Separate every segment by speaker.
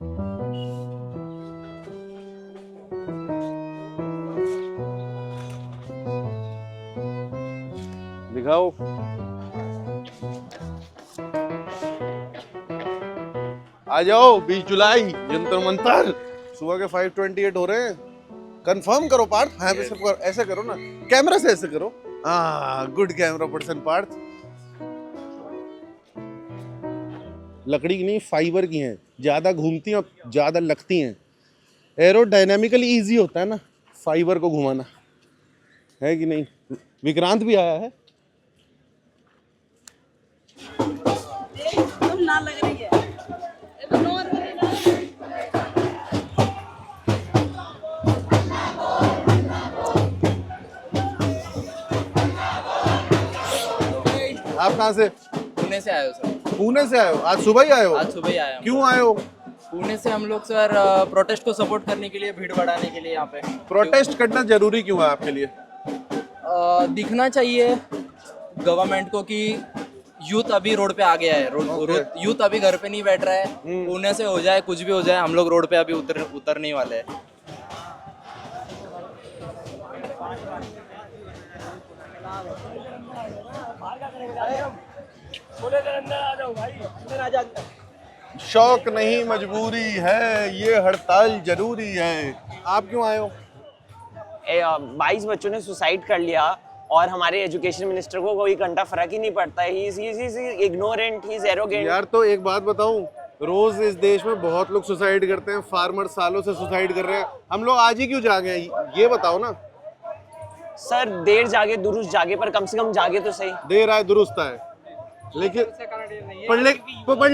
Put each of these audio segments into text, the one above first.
Speaker 1: दिखाओ। आ जाओ 20 जुलाई जंतर मंतर सुबह के 5:28 हो रहे हैं। कंफर्म करो पार्थ। हाँ ऐसे करो ना, कैमरा से ऐसे करो। हाँ गुड कैमरा पर्सन पार्थ। लकड़ी की नहीं, फाइबर की हैं, ज्यादा घूमती हैं, ज्यादा लगती हैं। एरोडायनेमिकली इजी होता है ना फाइबर को घुमाना, है कि नहीं? विक्रांत भी आया है।
Speaker 2: ना लग रही है।
Speaker 1: आप कहाँ से?
Speaker 3: पुणे से आए हो सर?
Speaker 1: पुणे से आए हो? आज सुबह ही आए हो?
Speaker 3: आज सुबह ही आए हम।
Speaker 1: क्यों आए हो?
Speaker 3: पुणे से हम लोग सर प्रोटेस्ट को सपोर्ट करने के लिए, भीड़ बढ़ाने के लिए यहाँ पे।
Speaker 1: प्रोटेस्ट करना जरूरी क्यों है आपके लिए?
Speaker 3: दिखना चाहिए गवर्नमेंट को कि यूथ अभी रोड पे आ गया है। यूथ अभी घर पे नहीं बैठ रहा है। पुणे से हो जाए कुछ भी हो जाए, हम लोग रोड पे अभी उतरने वाले हैं।
Speaker 1: शौक नहीं मजबूरी है, ये हड़ताल जरूरी है। आप क्यों आए हो?
Speaker 4: 22 बच्चों ने सुसाइड कर लिया और हमारे एजुकेशन मिनिस्टर को कोई घंटा फर्क ही नहीं पड़ता है। He is ignorant, he is arrogant.
Speaker 1: यार तो एक बात बताऊं, रोज इस देश में बहुत लोग सुसाइड करते हैं। फार्मर सालों से सुसाइड कर रहे हैं, हम लोग आज ही क्यों जागे? ये बताओ ना।
Speaker 4: सर देर जागे दुरुस्त जागे, पर कम से कम जागे तो सही।
Speaker 1: देर आए दुरुस्त आए, लेकिन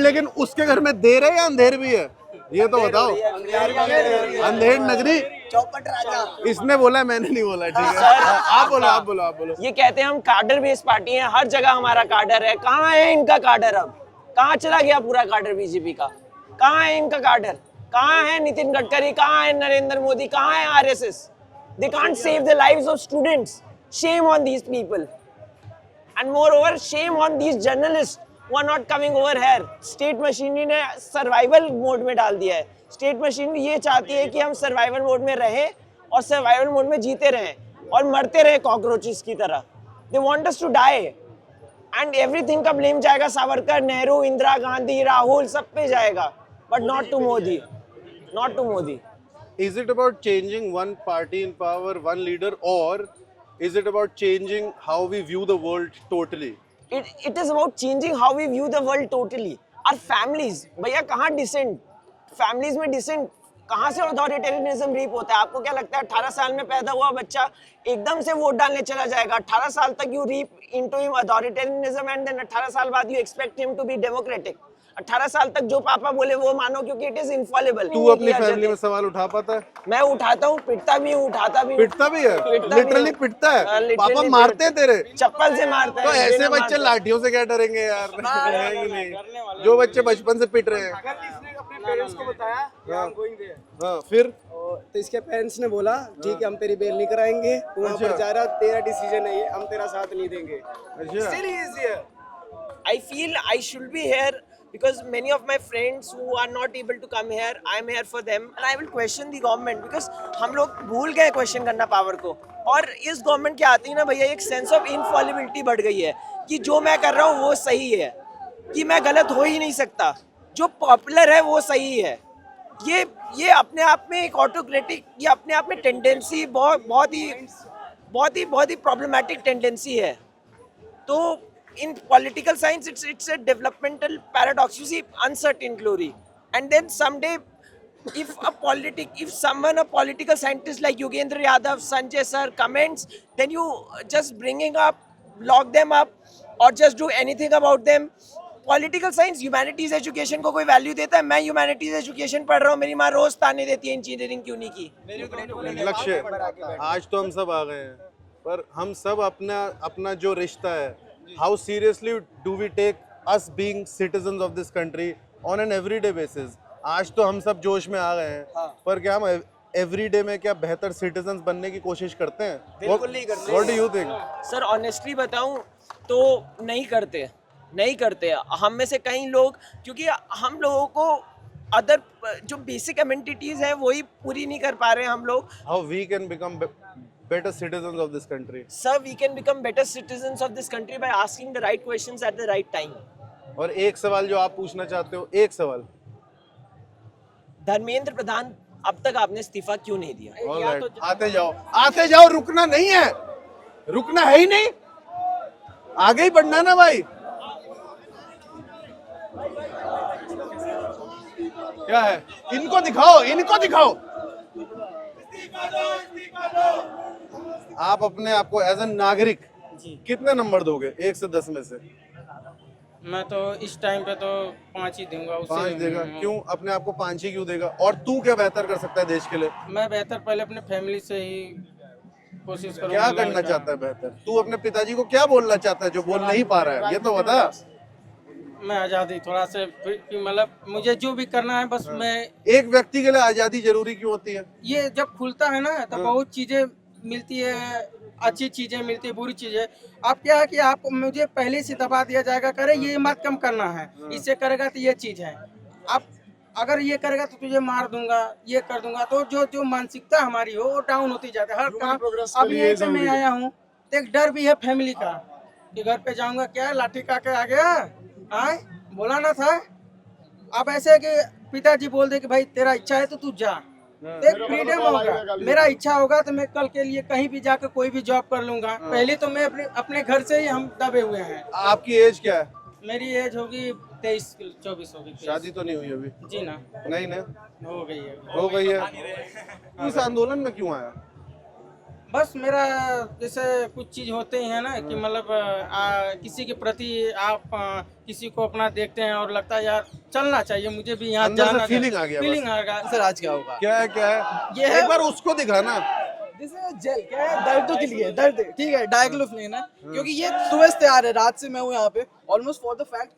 Speaker 1: लेकिन उसके घर में देर है या अंधेर भी है? ये तो बताओ। अंधेर नगरी
Speaker 2: चौपट राजा।
Speaker 1: इसने बोला, मैंने नहीं बोला। ठीक है आप बोलो।
Speaker 4: ये कहते हैं हम कार्डर बेस्ड पार्टी हैं, हर जगह हमारा कार्डर है। कहाँ है इनका कार्डर? अब कहाँ चला गया पूरा कार्डर बीजेपी का? कहाँ है इनका कार्डर? कहाँ है नितिन गडकरी? कहाँ है नरेंद्र मोदी? कहाँ है RSS? They can't save the lives of students. Shame on these people. And moreover, shame on these journalists who are not coming over here. State machinery ने survival mode में डाल दिया है। State machinery ये चाहती है कि हम survival mode में रहें और survival mode में जीते रहें और मरते रहें कॉकरोचेस की तरह। They want us to die. And everything का blame जाएगा सावरकर, नेहरू, इंदिरा गांधी, राहुल, सब पे जाएगा। But not to Modi. Not to Modi.
Speaker 1: Is it about changing one party in power, one leader, or is it about changing how we view the world totally?
Speaker 4: It is about changing how we view the world totally. Our families, भैया कहाँ decent? Families में decent कहाँ से authoritarianism reap होता है? आपको क्या लगता है 18 साल में पैदा हुआ बच्चा एकदम से वोट डालने चला जाएगा? 18 साल तक you reap into him authoritarianism and then 18 साल बाद you expect him to be democratic. 18 साल तक जो पापा बोले वो मानो, क्योंकि इट इज इनफॉलेबल।
Speaker 1: तू अपनी फैमिली में सवाल उठा पाता है?
Speaker 4: मैं उठाता हूँ, पिटता भी हूँ, उठाता भी हूँ।
Speaker 1: पिटता भी है? लिटरली पिटता है? पापा मारते हैं तेरे?
Speaker 4: चप्पल से मारते हैं।
Speaker 1: तो ऐसे बच्चे लाठियों से क्या डरेंगे यार? है कि नहीं? जो बच्चे बचपन से पिट रहे हैं।
Speaker 5: अपने पेरेंट्स को बताया
Speaker 1: हाँ फिर
Speaker 5: तो इसके पेरेंट्स ने बोला ठीक है हम तेरी बेल नहीं कराएंगे, तू वहाँ पर जा रहा, तेरा डिसीजन है ये, हम तेरा साथ नहीं देंगे। Still he is here.
Speaker 4: I feel I should be here because many of my friends who are not able to come here, I am here for them and I will question the government because हम लोग भूल गए question करना power को। और इस government के आते ही ना भैया एक सेंस ऑफ इनफॉलिबिलिटी बढ़ गई है कि जो मैं कर रहा हूँ वो सही है, कि मैं गलत हो ही नहीं सकता, जो पॉपुलर है वो सही है। ये अपने आप में एक ऑटोक्रेटिक, ये अपने आप में टेंडेंसी बहुत ही प्रॉब्लमेटिक टेंडेंसी है। तो in political science it's a developmental paradox. You see uncertain glory, and then someday if a political scientist like Yogendra Yadav, Sanjay sir comments, then you just bringing up, lock them up or just do anything about them. Political science humanities education को कोई value देता है? मैं humanities education पढ़ रहा हूँ, मेरी माँ रोज ताने देती है इंजीनियरिंग क्यों नहीं की।
Speaker 1: लक्ष्य आज तो हम सब आ गए हैं, पर हम सब अपना जो रिश्ता है, how seriously do we take us being citizens of this country on an everyday basis? आज तो हम सब जोश में आ गए हैं, पर क्या हम एवरीडे में क्या बेहतर सिटीजंस बनने की कोशिश करते हैं?
Speaker 4: बिल्कुल नहीं करते।
Speaker 1: What do you think?
Speaker 4: Sir honestly बताऊं तो नहीं करते। हम में से कई लोग, क्योंकि हम लोगों को अदर जो बेसिक अमेनिटीज है वही पूरी नहीं कर पा रहे हैं हम लोग.
Speaker 1: How we can become better citizens of this country?
Speaker 4: Sir, we can become better citizens of this country by asking the right questions at the right time.
Speaker 1: और एक सवाल जो आप पूछना चाहते हो, एक सवाल.
Speaker 4: धर्मेंद्र प्रधान, अब तक आपने इस्तीफा क्यों नहीं दिया?
Speaker 1: All right. आते जाओ, रुकना नहीं है, रुकना है ही नहीं, आगे ही बढ़ना ना भाई. क्या है? इनको दिखाओ, इनको दिखाओ. आप अपने आप को एज ए नागरिक कितने नंबर दोगे 1 से 10 में से?
Speaker 2: मैं तो इस टाइम पे तो 5 ही दूंगा.
Speaker 1: 5 देगा. क्यों अपने आप को 5 ही क्यों देगा? और तू क्या बेहतर कर सकता है देश के लिए?
Speaker 2: मैं बेहतर पहले अपने फैमिली से ही कोशिश करूंगा.
Speaker 1: क्या करना चाहता है बेहतर? तू अपने पिताजी को क्या बोलना चाहता है जो बोल नहीं पा रहा है, ये तो बता.
Speaker 2: मैं आज़ादी थोड़ा से मतलब मुझे जो भी करना है बस मैं.
Speaker 1: एक व्यक्ति के लिए आजादी जरूरी क्यों होती है?
Speaker 2: ये जब खुलता है ना तो बहुत चीजें मिलती है, अच्छी चीजें मिलती है, बुरी चीजें. आप क्या है कि आप मुझे पहले से दबा दिया जाएगा, करे ये मत कम करना है, इससे करेगा तो ये चीज है. आप अगर ये करेगा तो तुझे मार दूंगा, ये कर दूंगा, तो जो जो मानसिकता हमारी हो वो डाउन होती जाती है हर काम. अब यहीं पे मैं आया हूँ तो एक डर भी है फैमिली का कि घर पे जाऊंगा क्या लाठी का के आ गया आए, बोला ना था. अब ऐसे कि पिताजी बोल दे कि भाई तेरा इच्छा है तो तू जा, तो एक फ्रीडम होगा. मेरा इच्छा होगा तो मैं कल के लिए कहीं भी जाकर कोई भी जॉब कर लूंगा. पहले तो मैं अपने घर से ही हम दबे हुए हैं.
Speaker 1: आपकी एज क्या है?
Speaker 2: मेरी एज होगी 23-24 होगी.
Speaker 1: शादी तो नहीं हुई अभी?
Speaker 2: जी ना,
Speaker 1: नहीं ना,
Speaker 2: हो गई है.
Speaker 1: हो गई है. इस आंदोलन में क्यों आया?
Speaker 2: बस मेरा जैसे कुछ चीज होते हैं ना कि मतलब किसी के प्रति आप किसी को अपना देखते हैं और लगता है यार चलना चाहिए, मुझे भी यहाँ
Speaker 1: अंदर से
Speaker 2: जाना.
Speaker 1: फीलिंग आ गया.
Speaker 2: फीलिंग आ गया.
Speaker 3: सर आज क्या होगा?
Speaker 1: क्या है, क्या है?
Speaker 3: ये है-
Speaker 1: एक बार उसको दिखाना.
Speaker 3: जेल क्या है? दर्द के लिए दर्द, ठीक है, डायग्लोफ लेना. क्योंकि ये सुबह से आ रहे, रात से मैं हूँ यहाँ पे almost for the fact.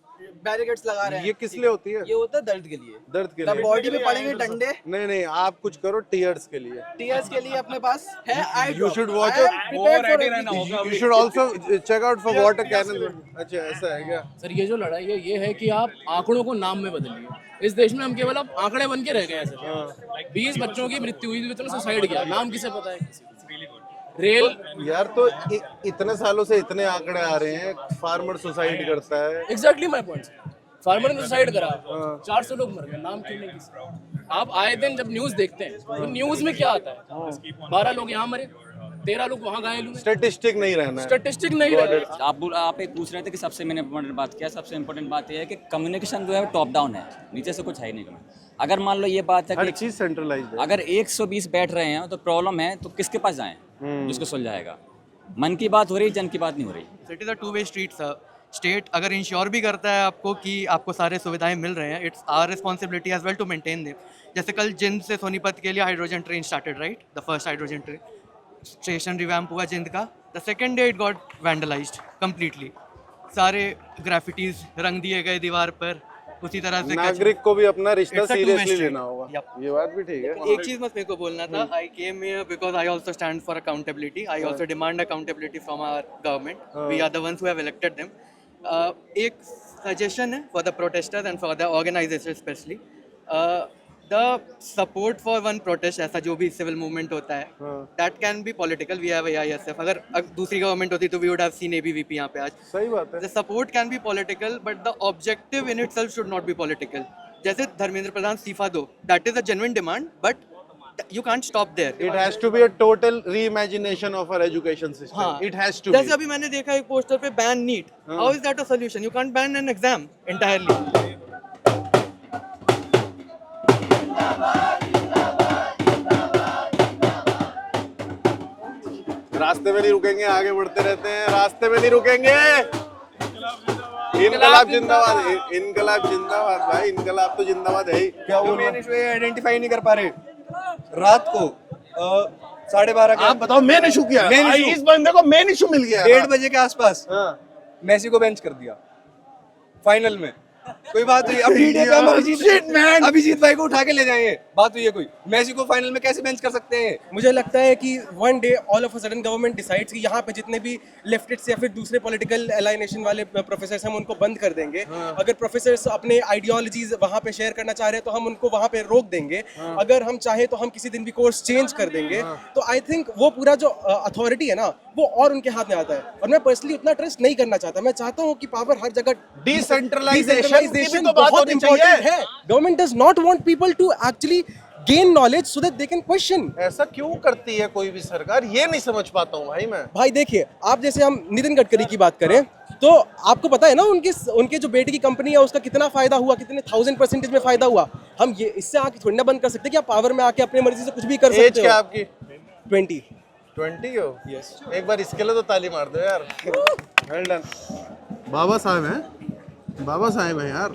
Speaker 3: Barricades लगा रहे हैं.
Speaker 1: ये किस लिए होती है?
Speaker 3: ये होता है दर्द के लिए.
Speaker 1: दर्द के
Speaker 3: तब
Speaker 1: लिए?
Speaker 3: बॉडी में पड़ेंगे डंडे.
Speaker 1: नहीं नहीं, आप कुछ करो टीयर्स के लिए.
Speaker 3: टीयर्स के लिए अपने पास है आई
Speaker 1: You should watch You should also check out for water cannon. अच्छा ऐसा है क्या?
Speaker 6: सर ये जो लड़ाई है ये है कि आप आंकड़ों को नाम में बदलिए. इस देश में हम केवल अब आंकड़े बन के रह गए हैं सर. 20 बच्चों की मृत्यु हुई तो सुसाइड किया, नाम किसे पता है? रेल
Speaker 1: यार तो इतने सालों से इतने आंकड़े आ रहे हैं, फार्मर सुसाइड करता है.
Speaker 6: Exactly my point. फार्मर ने सुसाइड करा, 400 लोग मर गए, नाम क्यों नहीं किसी? आप आए दिन जब न्यूज देखते हैं तो न्यूज में क्या आता है? 12 लोग यहाँ मरे, 13 लोग वहाँ घायल हुए.
Speaker 1: स्टैटिस्टिक नहीं रहना है.
Speaker 6: स्टैटिस्टिक नहीं रहे.
Speaker 7: आप एक पूछ रहे थे कि सबसे मैंने इम्पोर्टेंट बात किया. सबसे इम्पोर्टेंट बात यह है कि कम्युनिकेशन जो है टॉप डाउन है, नीचे से कुछ है ही नहीं. अगर मान लो ये बात है
Speaker 1: हर
Speaker 7: कि
Speaker 1: चीज सेंट्रलाइज्ड है.
Speaker 7: अगर 120 बैठ रहे हैं तो प्रॉब्लम है तो किसके पास जाएं जिसको सुलझाएगा? मन की बात हो रही, जन की बात नहीं हो रही.
Speaker 8: It is a two way street sir. State अगर इंश्योर भी करता है आपको कि आपको सारे सुविधाएं मिल रहे हैं, it's our responsibility as well to maintain them. जैसे कल जिंद से सोनीपत के लिए hydrogen train started, right? The first hydrogen train station revamp हुआ जिंद का. The second day it got vandalised completely. सारे ग्राफिटीज रंग दिए गए दीवार पर. उसी तरह से
Speaker 1: नागरिक को भी अपना रिश्ता
Speaker 8: It's a two-way
Speaker 1: seriously
Speaker 8: street.
Speaker 1: लेना होगा.
Speaker 8: Yep.
Speaker 1: ये बात भी ठीक है.
Speaker 8: एक चीज बस मेरे को बोलना था. I came here because I also stand for accountability. I also demand accountability from our government. We are the ones who have elected them. एक सजेशन है for the protesters and for the organisation specially. The support for one protest, ऐसा जो भी civil movement होता है, that can be political. We have AISF. अगर दूसरी government होती तो we would have seen ABVP यहाँ पे आज.
Speaker 1: सही बात है.
Speaker 8: The support can be political, but the objective in itself should not be political. जैसे धर्मेंद्र प्रधान इस्तीफा दो, that is a genuine demand, but you can't stop there.
Speaker 1: It has to be a total reimagination of our education system.
Speaker 8: हाँ.
Speaker 1: It has to
Speaker 8: जैसे
Speaker 1: be.
Speaker 8: अभी मैंने देखा एक poster पे ban NEET. How is that a solution? You can't ban an exam entirely.
Speaker 1: रास्ते में नहीं रुकेंगे, आगे बढ़ते रहते हैं. रास्ते में नहीं रुकेंगे. इनकलाब जिंदाबाद. इनकलाब जिंदाबाद भाई. इनकलाब तो जिंदाबाद है ही. क्या बोल रहे हो?
Speaker 5: आइडेंटिफाई नहीं कर पा रहे. रात को 12:30
Speaker 1: आप बताओ मेन इशू क्या है?
Speaker 5: Main issue.
Speaker 1: इस बंदे को मेन इशू मिल गया.
Speaker 5: 1:30 बजे के आसपास
Speaker 1: हाँ.
Speaker 5: मेसी को बेंच कर दिया फाइनल में.
Speaker 9: कोई बात नहीं, अब डी-डे पे हम अभिजीत भाई को उठा के ले जाएंगे। बात हुई है कोई, मेसी को फाइनल में कैसे बेंच कर सकते हैं?
Speaker 5: मुझे लगता है कि one day all of a sudden government decides कि यहाँ पे जितने भी लेफ्टिस्ट या फिर दूसरे पॉलिटिकल अलाइनेशन वाले प्रोफेसर्स हम उनको बंद कर देंगे। अगर प्रोफेसर्स अपने आइडियोलॉजीज वहाँ पे शेयर करना चाह रहे हैं तो हम उनको वहाँ पे रोक देंगे। अगर हम चाहे तो हम किसी दिन भी कोर्स चेंज कर देंगे। तो आई थिंक वो पूरा जो अथॉरिटी है ना वो और उनके हाथ में आता है, और मैं पर्सनली उतना ट्रस्ट नहीं करना चाहता। मैं चाहता हूँ कि पावर हर जगह
Speaker 1: डिसेंट्रलाइजेशन तो बात
Speaker 5: बहुत
Speaker 1: होनी
Speaker 5: इंपॉर्टेंट
Speaker 1: चाहिए।
Speaker 5: है। Government does not want people to actually gain knowledge so that they can question.
Speaker 1: ऐसा क्यों करती है कोई भी सरकार, ये नहीं समझ पाता हूँ भाई मैं।
Speaker 5: भाई देखिए, आप जैसे हम नितिन गडकरी की बात करें तो आपको पता है ना उनके जो बेटे की कंपनी है उसका कितना फायदा हुआ, कितने 1000% में फायदा हुआ। हम ये इससे आके थोड़ी ना बंद कर सकते कि आप पावर में आके अपनी मर्जी से कुछ भी कर सकते हो।
Speaker 1: एज क्या आपकी?
Speaker 5: 20
Speaker 1: हो? यस। एक बार इसके लिए तो ताली मार दो यार। Well done. बाबा साहब हैं यार।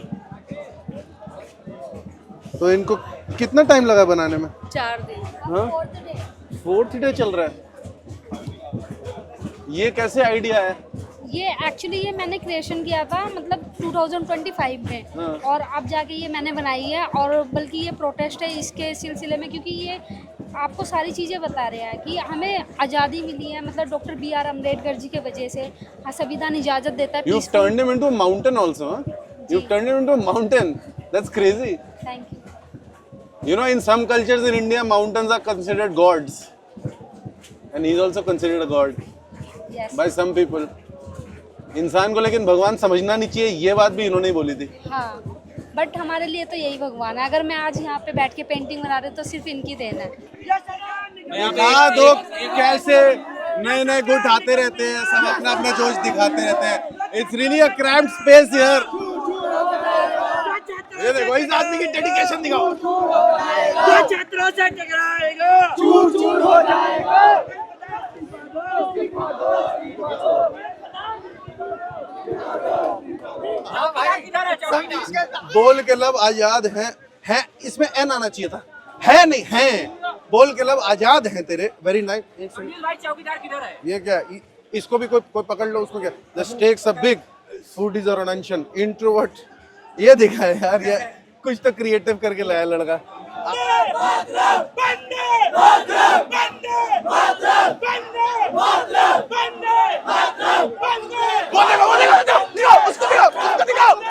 Speaker 1: तो इनको कितना टाइम लगा बनाने में?
Speaker 10: 4 दिन।
Speaker 1: हाँ? 4th डे चल रहा है। ये कैसे आइडिया है?
Speaker 10: ये एक्चुअली ये मैंने क्रिएशन किया था मतलब 2025 में।
Speaker 1: हाँ।
Speaker 10: और अब जाके ये मैंने बनाई है, और बल्कि ये प्रोटेस्ट है इसके सिलसिले में, क्योंकि ये आपको सारी चीज़ें बता रहे हैं कि हमें आज़ादी मिली है मतलब डॉक्टर BR अम्बेडकर जी के वजह से। संविधान इजाज़त देता है।
Speaker 1: You've turned him into a mountain also, huh? You've turned him into a mountain. That's crazy.
Speaker 10: Thank you.
Speaker 1: You know, in some cultures in India, mountains are considered gods, and he's also considered a god
Speaker 10: yes.
Speaker 1: by some people. इंसान को लेकिन भगवान समझना नहीं चाहिए, ये बात भी इन्होंने ही बोली थी।
Speaker 10: हाँ, बट हमारे लिए तो यही भगवान है। अगर मैं आज यहाँ पे बैठ के पेंटिंग बना रही हूँ तो सिर्फ इनकी देन है।
Speaker 1: दो कैसे नए नए गुट आते रहते हैं, सब अपना अपना जोश दिखाते रहते हैं। It's really a cramped space here. ये देखो इस आदमी की डेडिकेशन दिखाओ।
Speaker 4: छात्रों से टकराएगा, चूर चूर हो जाएगा।
Speaker 1: बोल के लब आजाद है इसमें एन आना चाहिए था, है नहीं है। बोल के लब आजाद है तेरे। Very nice.
Speaker 4: चौकीदार किधर है?
Speaker 1: ये क्या, इसको भी कोई पकड़ लो। उसको क्या, the stakes are big, food is a tension, introvert. ये दिखा है यार, ये कुछ तो क्रिएटिव करके लाया लड़का।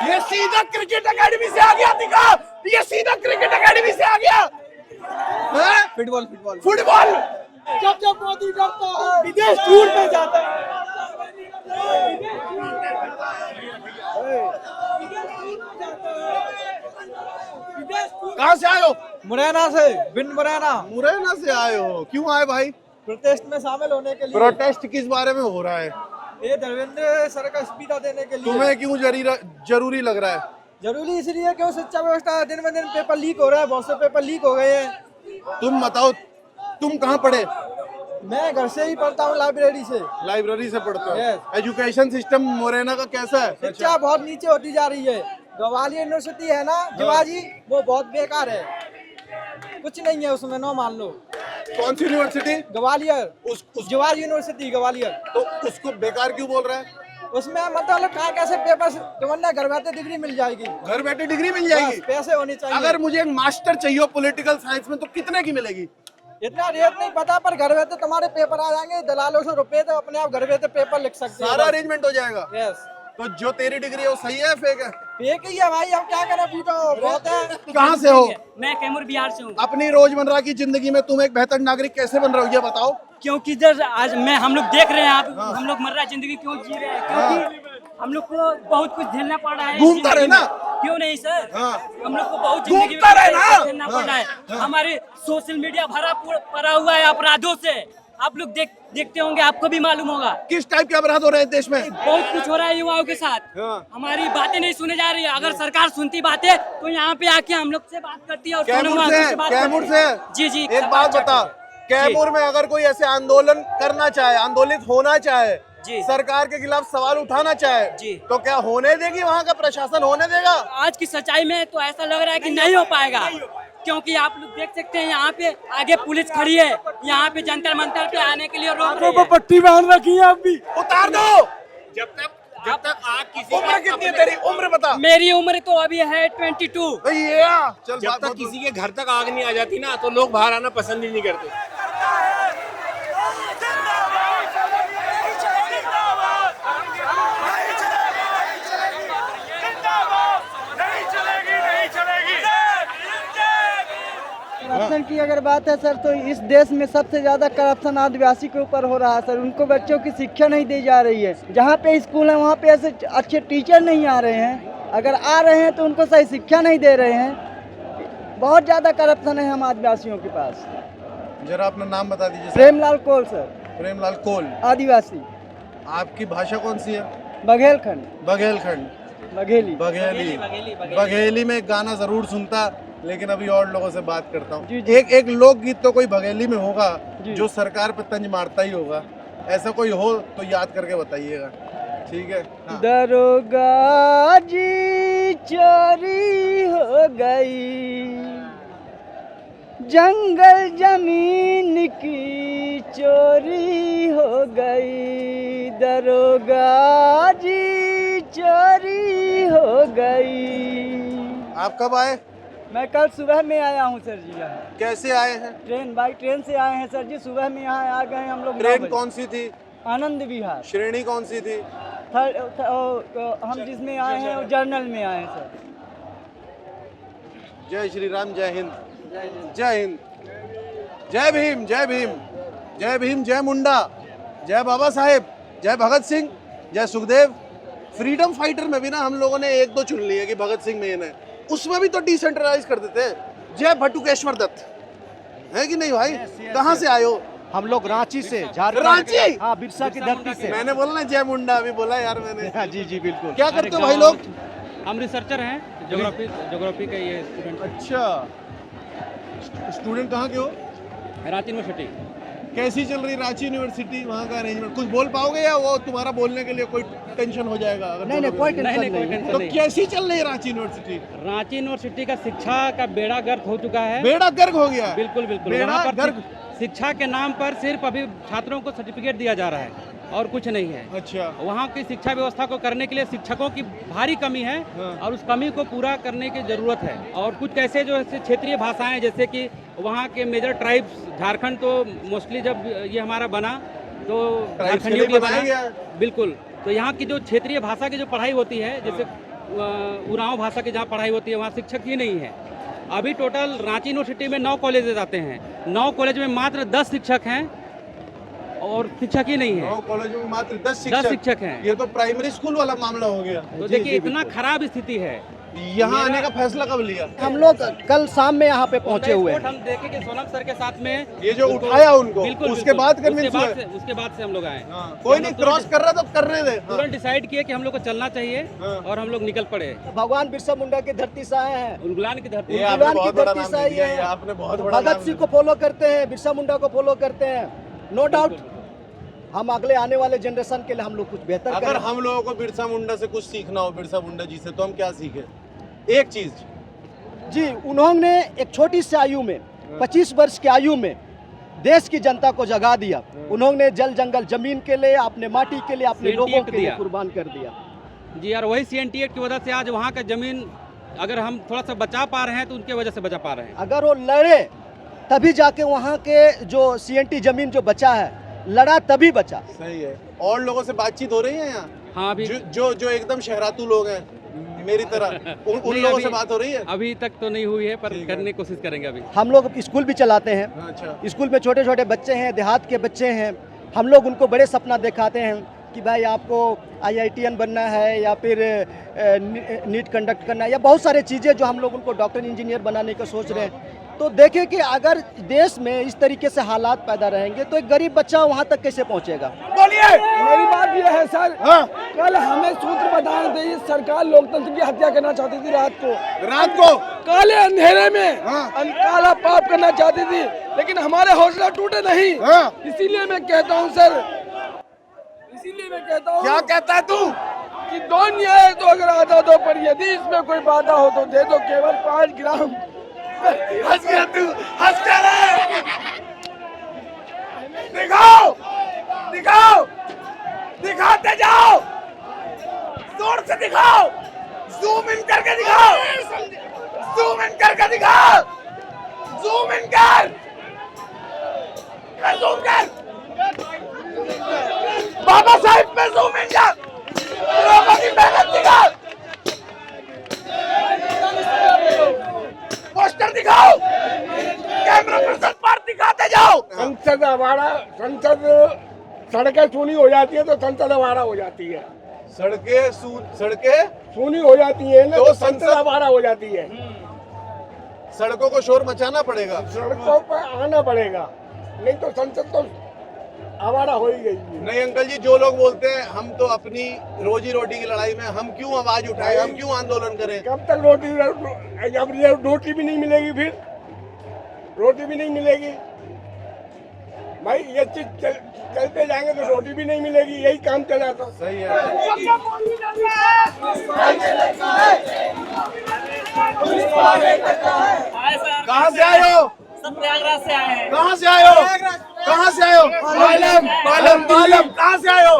Speaker 1: ये सीधा क्रिकेट एकेडमी से आ गया, दिखा। ये सीधा क्रिकेट एकेडमी से आ गया। फुटबॉल
Speaker 2: जब मोदी करता है विदेश टूर पे जाता है।
Speaker 1: कहाँ से आए हो?
Speaker 5: मुरैना से, बिन मुरैना।
Speaker 1: मुरैना से आए हो, क्यों आए भाई?
Speaker 5: प्रोटेस्ट में शामिल होने के लिए।
Speaker 1: प्रोटेस्ट किस बारे में हो रहा है?
Speaker 5: ये धर्मेंद्र सर का इस्तीफा देने के लिए।
Speaker 1: तुम्हें क्यों जरूरी लग रहा है?
Speaker 5: जरूरी इसलिए क्यों, शिक्षा व्यवस्था दिन ब दिन पेपर लीक हो रहा है, बहुत से पेपर लीक हो गए हैं।
Speaker 1: तुम बताओ, तुम कहाँ पढ़े?
Speaker 5: मैं घर से ही पढ़ता हूँ, लाइब्रेरी से।
Speaker 1: लाइब्रेरी से पढ़ते हो?
Speaker 5: Yes.
Speaker 1: एजुकेशन सिस्टम मुरैना का कैसा है?
Speaker 5: शिक्षा बहुत नीचे होती जा रही है। ग्वालियर यूनिवर्सिटी है ना शिवाजी, वो बहुत बेकार है, कुछ नहीं है उसमें, नो मान लो।
Speaker 1: कौन सी यूनिवर्सिटी?
Speaker 5: ग्वालियर, जवाहर यूनिवर्सिटी ग्वालियर।
Speaker 1: तो उसको बेकार क्यों बोल रहा है?
Speaker 5: उसमें मतलब कहाँ कैसे पेपर वरना घर बैठे डिग्री मिल जाएगी।
Speaker 1: घर बैठे डिग्री मिल जाएगी?
Speaker 5: बस, पैसे होने चाहिए।
Speaker 1: अगर मुझे एक मास्टर चाहिए पॉलिटिकल साइंस में तो कितने की मिलेगी?
Speaker 5: इतना रेट नहीं पता, पर घर बैठे तुम्हारे पेपर आ जाएंगे, दलालों से रुपए तो अपने आप घर बैठे पेपर लिख सकते हो।
Speaker 1: सारा अरेंजमेंट हो जाएगा?
Speaker 5: यस।
Speaker 1: तो जो तेरी डिग्री है वो सही है फेक है?
Speaker 5: फेक ही है भाई, हम क्या करें, पूछो बहुत है।
Speaker 1: कहाँ से हो?
Speaker 4: मैं कैमूर बिहार से हूँ।
Speaker 1: अपनी रोजमर्रा की जिंदगी में तुम एक बेहतर नागरिक कैसे बन रहे हो, ये बताओ।
Speaker 4: क्योंकि जब आज हम लोग देख रहे हैं आप हम लोग मर्रा जिंदगी क्यों जी रहे हैं, क्योंकि हम लोग को बहुत कुछ झेलना पड़ रहा है।
Speaker 1: घूमता रहे ना?
Speaker 4: क्यों नहीं सर,
Speaker 1: हाँ।
Speaker 4: हम लोग को बहुत जिंदगी में
Speaker 1: घूमता रहे ना?
Speaker 4: झेलना पड़ रहा है। हमारे सोशल मीडिया पड़ा हुआ है अपराधों से। आप लोग देखते होंगे, आपको भी मालूम होगा
Speaker 1: किस टाइप के अपराध हो रहे हैं देश में।
Speaker 4: बहुत कुछ हो रहा है युवाओं के साथ। हमारी बातें नहीं सुने जा रही है। अगर सरकार सुनती बातें तो यहाँ पे आके हम लोग से बात करती है। और
Speaker 1: कैमूर से
Speaker 4: जी जी
Speaker 1: एक बात बता, कैमूर में अगर कोई ऐसे आंदोलन करना चाहे, आंदोलित होना चाहे, सरकार के खिलाफ सवाल उठाना चाहे
Speaker 4: जी,
Speaker 1: तो क्या होने देगी? वहाँ का प्रशासन होने देगा?
Speaker 4: आज की सच्चाई में तो ऐसा लग रहा है कि नहीं हो पाएगा, क्योंकि आप लोग देख सकते हैं यहाँ पे आगे पुलिस खड़ी है, यहाँ पे जंतर मंतर पे आने के लिए रोक रही है।
Speaker 5: पट्टी बांध रखी है, आप भी
Speaker 1: उतार दो। जब तक
Speaker 11: जब तक आग किसी
Speaker 9: उम्र कितनी है तेरी, उम्र बता।
Speaker 11: मेरी उम्र तो अभी है 22।
Speaker 1: चल
Speaker 11: जब तक किसी के घर तक आग नहीं आ जाती ना तो लोग बाहर आना पसंद ही नहीं करते।
Speaker 2: करप्शन की अगर बात है सर, तो इस देश में सबसे ज़्यादा करप्शन आदिवासी के ऊपर हो रहा है सर। उनको बच्चों की शिक्षा नहीं दी जा रही है। जहाँ पे स्कूल है वहाँ पे ऐसे अच्छे टीचर नहीं आ रहे हैं, अगर आ रहे हैं तो उनको सही शिक्षा नहीं दे रहे हैं। बहुत ज़्यादा करप्शन है हम आदिवासियों के पास।
Speaker 1: जरा अपना नाम बता दीजिए।
Speaker 2: Premlal Cole sir.
Speaker 1: प्रेमलाल कोल,
Speaker 2: आदिवासी।
Speaker 1: आपकी भाषा कौन सी है?
Speaker 2: बघेलखंड।
Speaker 1: बघेलखंड,
Speaker 2: बघेली।
Speaker 1: बघेली। बघेली में गाना जरूर सुनता, लेकिन अभी और लोगों से बात करता हूँ। एक लोकगीत तो कोई बघेली में होगा जो सरकार पे तंज मारता ही होगा, ऐसा कोई हो तो याद करके बताइएगा, ठीक है? हाँ।
Speaker 2: दरोगा जी चोरी हो गई, जंगल जमीन की चोरी हो गई, दरोगा जी चोरी हो गई।
Speaker 1: आप कब आए?
Speaker 2: मैं कल सुबह में आया हूँ सर जी यहाँ।
Speaker 1: कैसे आए हैं?
Speaker 2: ट्रेन, बाई ट्रेन से आए हैं सर जी। सुबह में यहाँ आ गए हम लोग।
Speaker 1: ट्रेन कौन सी थी?
Speaker 2: आनंद विहार।
Speaker 1: श्रेणी कौन सी थी?
Speaker 2: हम जिसमें आए हैं वो जर्नल में आए हैं सर।
Speaker 1: जय श्री राम, जय हिंद, जय हिंद, जय भीम, जय भीम, जय भीम, जय मुंडा, जय बाबा साहेब, जय भगत सिंह, जय सुखदेव। फ्रीडम फाइटर में भी ना हम लोगों ने एक दो चुन लिए कि भगत सिंह मेन है, उसमें भी तो डिसेंट्रलाइज कर देते। जय भटुकेश्वर दत्त, है कि नहीं भाई? कहाँ से आए हो?
Speaker 12: हम लोग रांची से, झारखंड।
Speaker 1: रांची?
Speaker 12: हाँ, बिरसा की धरती से।
Speaker 1: मैंने बोला ना जय मुंडा, अभी बोला यार मैंने।
Speaker 12: जी जी बिल्कुल।
Speaker 1: क्या करते हो भाई लोग?
Speaker 6: हम रिसर्चर हैं, ज्योग्राफी का ये स्टूडेंट।
Speaker 1: अच्छा, स्टूडेंट कहाँ के हो?
Speaker 6: रांची यूनिवर्सिटी।
Speaker 1: कैसी चल रही रांची यूनिवर्सिटी, वहाँ का अरेंजमेंट? कुछ बोल पाओगे या वो तुम्हारा बोलने के लिए कोई टेंशन हो जाएगा? अगर
Speaker 12: नहीं नहीं, कोई टेंशन नहीं।
Speaker 1: तो कैसी चल रही है रांची यूनिवर्सिटी?
Speaker 6: रांची यूनिवर्सिटी का शिक्षा का बेड़ा गर्क हो चुका है।
Speaker 1: बेड़ा गर्क हो गया?
Speaker 6: बिल्कुल बिल्कुल।
Speaker 1: बेड़ा
Speaker 6: वहाँ पर
Speaker 1: गर्क?
Speaker 6: शिक्षा के नाम पर सिर्फ अभी छात्रों को सर्टिफिकेट दिया जा रहा है और कुछ नहीं है।
Speaker 1: अच्छा।
Speaker 6: वहाँ की शिक्षा व्यवस्था को करने के लिए शिक्षकों की भारी कमी है।
Speaker 1: हाँ।
Speaker 6: और उस कमी को पूरा करने की जरूरत है। और कुछ कैसे जो है क्षेत्रीय भाषाएं, जैसे कि वहाँ के मेजर ट्राइब्स, झारखंड तो मोस्टली जब ये हमारा बना तो झारखंडियों के लिए बना, बिल्कुल। तो यहाँ की जो क्षेत्रीय भाषा की जो पढ़ाई होती है, जैसे उरांव भाषा की जहाँ पढ़ाई होती है, वहाँ शिक्षक ही नहीं है। अभी टोटल रांची यूनिवर्सिटी में 9 कॉलेजेस आते हैं, 9 कॉलेज में मात्र 10 शिक्षक हैं और शिक्षक ही नहीं है।
Speaker 1: 9 कॉलेज में मात्र 10
Speaker 6: शिक्षक हैं।
Speaker 1: ये तो प्राइमरी स्कूल वाला मामला हो गया।
Speaker 6: तो देखिए इतना खराब स्थिति है।
Speaker 1: यहाँ आने का फैसला कब लिया?
Speaker 12: हम लोग कल शाम में यहाँ पे पहुँचे हुए।
Speaker 6: हम देखे कि सोनम सर के साथ में
Speaker 1: ये जो उठाया उनको,
Speaker 6: बिल्कुल,
Speaker 1: उसके बाद कन्विंस हुए।
Speaker 6: उसके बाद से हम लोग आए।
Speaker 1: कोई नहीं क्रॉस कर रहा तो करने दे।
Speaker 6: तुरंत डिसाइड किए कि हम लोग को चलना चाहिए और हम लोग निकल पड़े।
Speaker 12: भगवान बिरसा मुंडा की धरती से आए हैं,
Speaker 6: उलगुलान की धरती।
Speaker 1: ये आपने बहुत बड़ा नाम दे दिया है, आपने बहुत बड़ा नाम
Speaker 12: भगत सिंह को फॉलो करते हैं, बिरसा मुंडा को फॉलो करते हैं। नो डाउट हम अगले आने वाले जनरेशन के लिए हम लोग कुछ बेहतर
Speaker 1: अगर हम लोगों को बिरसा मुंडा से कुछ सीखना हो, बिरसा मुंडा जी से, तो हम क्या सीखे? एक चीज
Speaker 12: जी, उन्होंने एक छोटी सी आयु में, 25 वर्ष की आयु में देश की जनता को जगा दिया। उन्होंने जल जंगल जमीन के लिए, अपने माटी के लिए, अपने लोगों के लिए कुर्बान कर दिया।
Speaker 6: जी यार, वही CNT एक्ट की वजह से आज वहाँ का जमीन अगर हम थोड़ा सा बचा पा रहे हैं तो उनके वजह से बचा पा रहे हैं।
Speaker 12: अगर वो लड़े तभी जाके वहाँ के जो CNT जमीन जो बचा है, लड़ा तभी बचा।
Speaker 1: सही है। और लोगों से बातचीत हो रही है यहाँ?
Speaker 6: हाँ, अभी
Speaker 1: जो एकदम शहरातू लोग हैं मेरी तरह, उन लोगों से बात हो रही है?
Speaker 6: अभी तक तो नहीं हुई है, पर करने की कोशिश करेंगे अभी।
Speaker 12: हम लोग स्कूल भी चलाते हैं।
Speaker 1: अच्छा।
Speaker 12: स्कूल में छोटे छोटे बच्चे हैं, देहात के बच्चे हैं। हम लोग उनको बड़े सपना दिखाते हैं कि भाई आपको IITN बनना है या फिर नीट कंडक्ट करना है, या बहुत सारी चीज़ें जो हम लोग उनको डॉक्टर इंजीनियर बनाने का सोच रहे हैं। तो देखें कि अगर देश में इस तरीके से हालात पैदा रहेंगे तो एक गरीब बच्चा वहाँ तक कैसे पहुँचेगा?
Speaker 2: बोलिए। मेरी बात यह है सर, कल हमें सूत्र बताने थे, सरकार लोकतंत्र की हत्या करना चाहती थी रात को काले अंधेरे में काला पाप करना चाहती थी, लेकिन हमारे हौसला टूटे नहीं। इसीलिए मैं कहता हूँ सर,
Speaker 1: क्या कहता है तू?
Speaker 2: कि दो न्याय तो अगर आता दो, पर यदि इसमें कोई बाधा हो तो दे दो केवल 5 ग्राम।
Speaker 1: हंस गया तू, हंस क्या रहा? दिखाओ, दिखाओ, दिखाते जाओ।
Speaker 11: दिखाओ, जूम इन करके दिखाओ, जूम इन करके दिखाओ, जूम इन कर, जूम कर, बाबा साहिब पे जूम इन कर, लोगों की मेहनत दिखा, पोस्टर दिखाओ, कैमरा पर्सन पर दिखाते जाओ।
Speaker 13: संसद हमारा, संसद सड़कें सूनी हो जाती है तो संसद हमारा हो जाती है।
Speaker 1: सड़कें
Speaker 13: सूनी हो जाती है ना तो संसद हमारा हो जाती है।
Speaker 1: सड़कों को शोर मचाना पड़ेगा,
Speaker 13: सड़कों पर आना पड़ेगा, नहीं तो संसद तो हमारा हो ही गई है।
Speaker 1: नहीं अंकल जी, जो लोग बोलते हैं हम तो अपनी रोजी रोटी की लड़ाई में हम क्यों आवाज उठाएं, हम क्यों आंदोलन करें?
Speaker 13: कब तक रोटी भी नहीं मिलेगी, फिर रोटी भी नहीं मिलेगी भाई। ये चीज चलते जाएंगे तो रोटी भी नहीं मिलेगी, यही काम चला था।
Speaker 1: सही है। कहाँ से आए हो?
Speaker 4: सब प्रयागराज से आए हैं।
Speaker 1: कहाँ से आए हो? कहाँ से आए हो? मालम कहाँ से आए हो?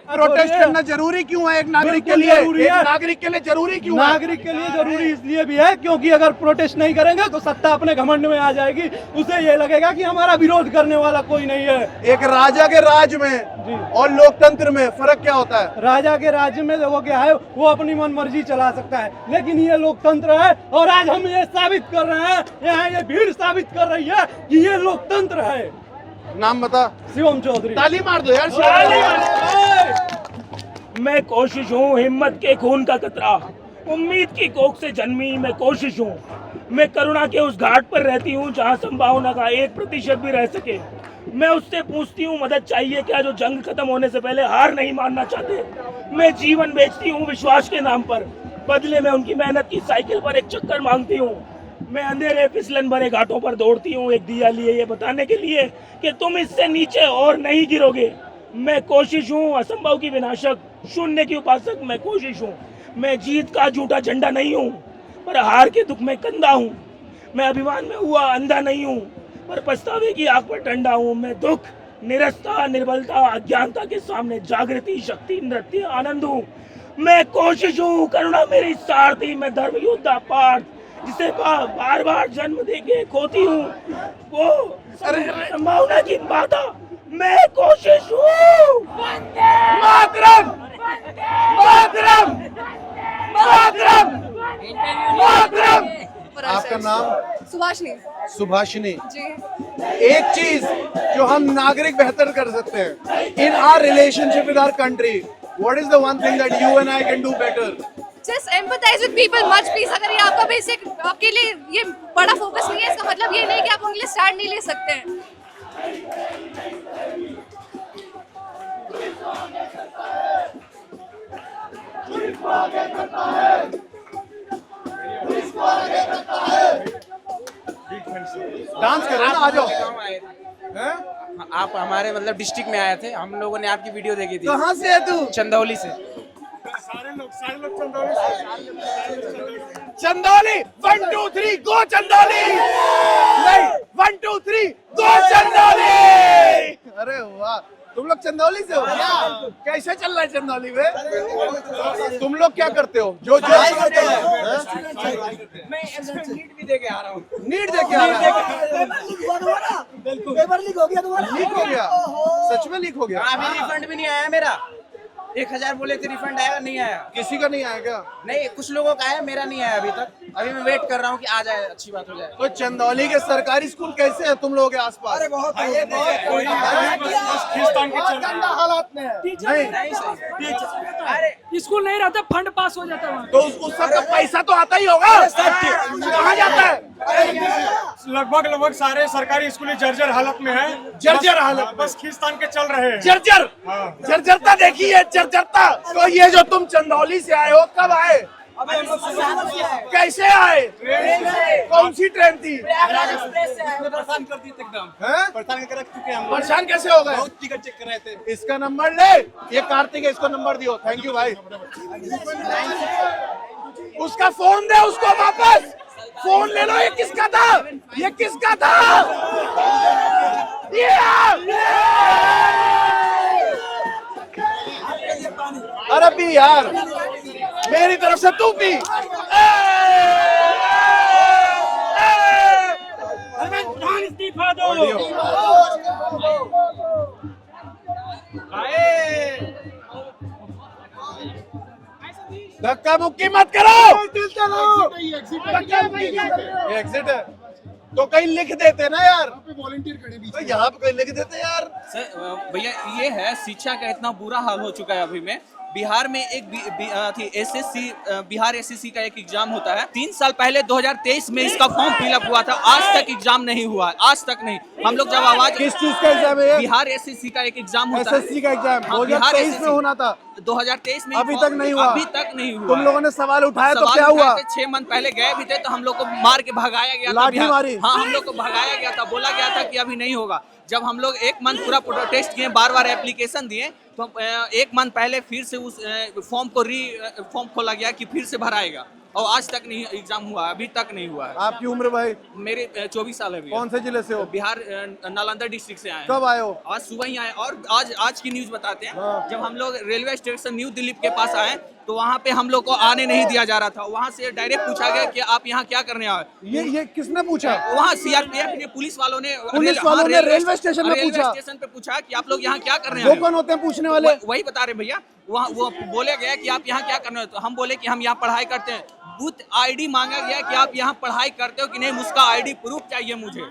Speaker 1: प्रोटेस्ट करना जरूरी क्यों है एक नागरिक के लिए? एक नागरिक के लिए जरूरी क्यों है?
Speaker 12: नागरिक के लिए जरूरी इसलिए भी है क्योंकि अगर प्रोटेस्ट नहीं करेंगे तो सत्ता अपने घमंड में आ जाएगी, उसे ये लगेगा कि हमारा विरोध करने वाला कोई नहीं है।
Speaker 1: एक राजा के राज में और लोकतंत्र में फर्क क्या होता है?
Speaker 12: राजा के राज्य में वो क्या है, वो अपनी मनमर्जी चला सकता है, लेकिन ये लोकतंत्र है और आज हम ये साबित कर रहे हैं, यहाँ ये भीड़ साबित कर रही है कि ये लोकतंत्र है।
Speaker 1: नाम बता।
Speaker 12: शिवम चौधरी।
Speaker 1: ताली मार दो यार।
Speaker 11: मैं कोशिश हूँ, हिम्मत के खून का कतरा, उम्मीद की कोख से जन्मी मैं कोशिश हूँ। मैं करुणा के उस घाट पर रहती हूँ जहाँ संभावना का 1% भी रह सके। मैं उससे पूछती हूँ मदद चाहिए क्या, जो जंग खत्म होने से पहले हार नहीं मानना चाहते। मैं जीवन बेचती हूँ विश्वास के नाम पर, बदले में उनकी मेहनत की साइकिल पर एक चक्कर मांगती हूँ। मैं अंधेरे फिसलन भरे घाटों पर दौड़ती हूँ एक दिया लिए ये बताने के लिए कि तुम इससे नीचे और नहीं गिरोगे। मैं कोशिश हूँ असंभव की विनाशक, शून्य की उपासक। मैं कोशिश हूँ, मैं जीत का झूठा झंडा नहीं हूँ पर हार के दुख में कंधा हूँ। मैं अभिमान में हुआ अंधा नहीं हूँ पर पछतावे की आग पर ठंडा हूँ। मैं दुख, निरस्ता, निर्बलता, अज्ञानता के सामने जागृति, शक्ति, नृत्य, आनंद हूँ। मैं कोशिश हूँ, करुणा मेरी सारथी। मैं धर्म योद्धा पार्थ, जिसे बार बार जन्म देके खोती हूँ, वो संभावना की बाधा। मैं कोशिश हूँ। मातरम, मातरम, मातरम, मातरम। आपका नाम?
Speaker 14: सुभाषिनी।
Speaker 1: सुभाषिनी
Speaker 14: जी।
Speaker 1: एक चीज जो हम नागरिक बेहतर कर सकते हैं in our relationship with our country, what is the one thing that you and I can do better?
Speaker 14: Just empathize with people much please। अगर ये आपका बेसिक, आपके लिए ये बड़ा फोकस नहीं है, इसका मतलब ये नहीं कि आप उनके लिए स्टैंड नहीं ले सकते हैं।
Speaker 1: डांस कर रहे हैं ना, आ जाओ।
Speaker 2: आप हमारे मतलब डिस्ट्रिक्ट में आए थे, हम लोगों ने आपकी वीडियो देखी थी।
Speaker 1: कहाँ से है तू?
Speaker 2: चंदौली से।
Speaker 11: चंदौली 1 2 3 गो चंदौली, नहीं 1 2 3 गो चंदौली।
Speaker 1: अरे वाह, तुम लोग चंदौली से हो? कैसे चल रहा है चंदौली में? तुम लोग क्या करते हो? जो जो
Speaker 2: मैं नीट भी दे के आ रहा हूँ।
Speaker 1: नीट दे के आ रहा है?
Speaker 12: पेपर लीक हो गया तुम्हारा?
Speaker 1: लीक हो गया? सच में लीक हो गया?
Speaker 2: अभी रिफंड भी नहीं आया मेरा। 1000 बोले थे रिफंड आएगा, नहीं आया।
Speaker 1: किसी का नहीं आया क्या?
Speaker 2: नहीं, कुछ लोगों का आया, मेरा नहीं आया अभी तक। अभी मैं वेट कर रहा हूँ कि आ जाए, अच्छी बात हो जाए।
Speaker 1: तो चंदौली के सरकारी स्कूल कैसे है तुम लोगों के आसपास?
Speaker 12: अरे बहुत
Speaker 1: गंदा हालात में है।
Speaker 2: नहीं सही।
Speaker 11: स्कूल नहीं रहता, फंड पास हो जाता है
Speaker 1: तो उस सबका पैसा तो आता ही होगा, कहाँ जाता है?
Speaker 13: लगभग सारे सरकारी स्कूल जर्जर हालत में है।
Speaker 1: जर्जर हालत,
Speaker 13: बस खींचतान के चल रहे हैं।
Speaker 1: जर्जर, जर्जरता देखी है, जर्जरता। तो ये जो तुम चंदौली से आए हो, कब आए? कैसे आए? कौन सी ट्रेन थी?
Speaker 13: परेशान कर दी एकदम, परेशान कर चुके हैं हम।
Speaker 1: परेशान कैसे हो गए?
Speaker 13: बहुत टिकट चेक कर रहे थे।
Speaker 1: इसका नंबर ले, ये कार्तिक है, इसको नंबर दियो। थैंक यू भाई। उसका फोन दे, उसको वापस फोन ले लो। ये किसका था? ये किसका था? अरे भी यार
Speaker 9: मेरी तरफ से तू भी।
Speaker 11: इस्तीफा दो।
Speaker 9: धक्का मुक्की मत करो।
Speaker 1: एग्जिट है
Speaker 9: तो कहीं लिख देते ना यार, तो यहाँ पे कहीं लिख देते यार।
Speaker 3: सर भैया ये है, शिक्षा का इतना बुरा हाल हो चुका है अभी में। बिहार में एक एसएससी बिहार एसएससी का एक एग्जाम होता है। 3 साल पहले 2023 में इसका फॉर्म फिलअप हुआ था, आज तक एग्जाम नहीं हुआ है, आज तक नहीं। हम लोग जब आवाज,
Speaker 1: किस चीज का एग्जाम है?
Speaker 3: बिहार एसएससी का एक एग्जाम होता है।
Speaker 1: एसएससी का एग्जाम
Speaker 3: हाँ,
Speaker 1: 2023 में होना था,
Speaker 3: 2023 में
Speaker 1: अभी तक नहीं हुआ।
Speaker 3: अभी तक नहीं हुआ।
Speaker 1: तुम लोगों ने सवाल उठाया तो क्या हुआ?
Speaker 3: 6 मंथ पहले गए भी थे तो हम लोग को मार के भगाया गया था।
Speaker 1: लाठी मारी?
Speaker 3: हाँ, हम लोग को भगाया गया था, बोला गया था कि अभी नहीं होगा। जब हम लोग 1 मंथ पूरा प्रोटेस्ट किए, बार एप्लीकेशन दिए, तो 1 मंथ पहले फिर से उस फॉर्म खोला गया कि फिर से भराएगा, और आज तक नहीं एग्जाम हुआ, अभी तक नहीं हुआ है।
Speaker 1: आपकी उम्र भाई?
Speaker 3: मेरे 24 साल है भैया।
Speaker 1: कौन से जिले से हो?
Speaker 3: बिहार नालंदा डिस्ट्रिक्ट से आए।
Speaker 1: कब आए हो?
Speaker 3: आज सुबह ही आए। और आज की न्यूज बताते हैं। जब हम लोग रेलवे स्टेशन न्यू दिल्ली के पास आए तो वहाँ पे हम लोग को आने नहीं दिया जा रहा था। वहाँ से डायरेक्ट पूछा गया कि आप यहाँ क्या करने आए।
Speaker 1: ये किसने पूछा?
Speaker 3: वहाँ सीआरपीएफ ने, पुलिस वालों ने
Speaker 1: रेलवे स्टेशन में पूछा?
Speaker 3: स्टेशन पे पूछा कि आप लोग यहाँ क्या कर रहे हैं।
Speaker 1: वो कौन होते हैं पूछने वाले?
Speaker 3: वही बता रहे भैया। वहाँ वो बोले गया कि आप यहाँ क्या करने हो, तो हम बोले कि हम यहाँ पढ़ाई करते हैं। बूथ आईडी मांगा गया कि आप यहाँ पढ़ाई करते हो कि नहीं, उसका आईडी प्रूफ चाहिए मुझे।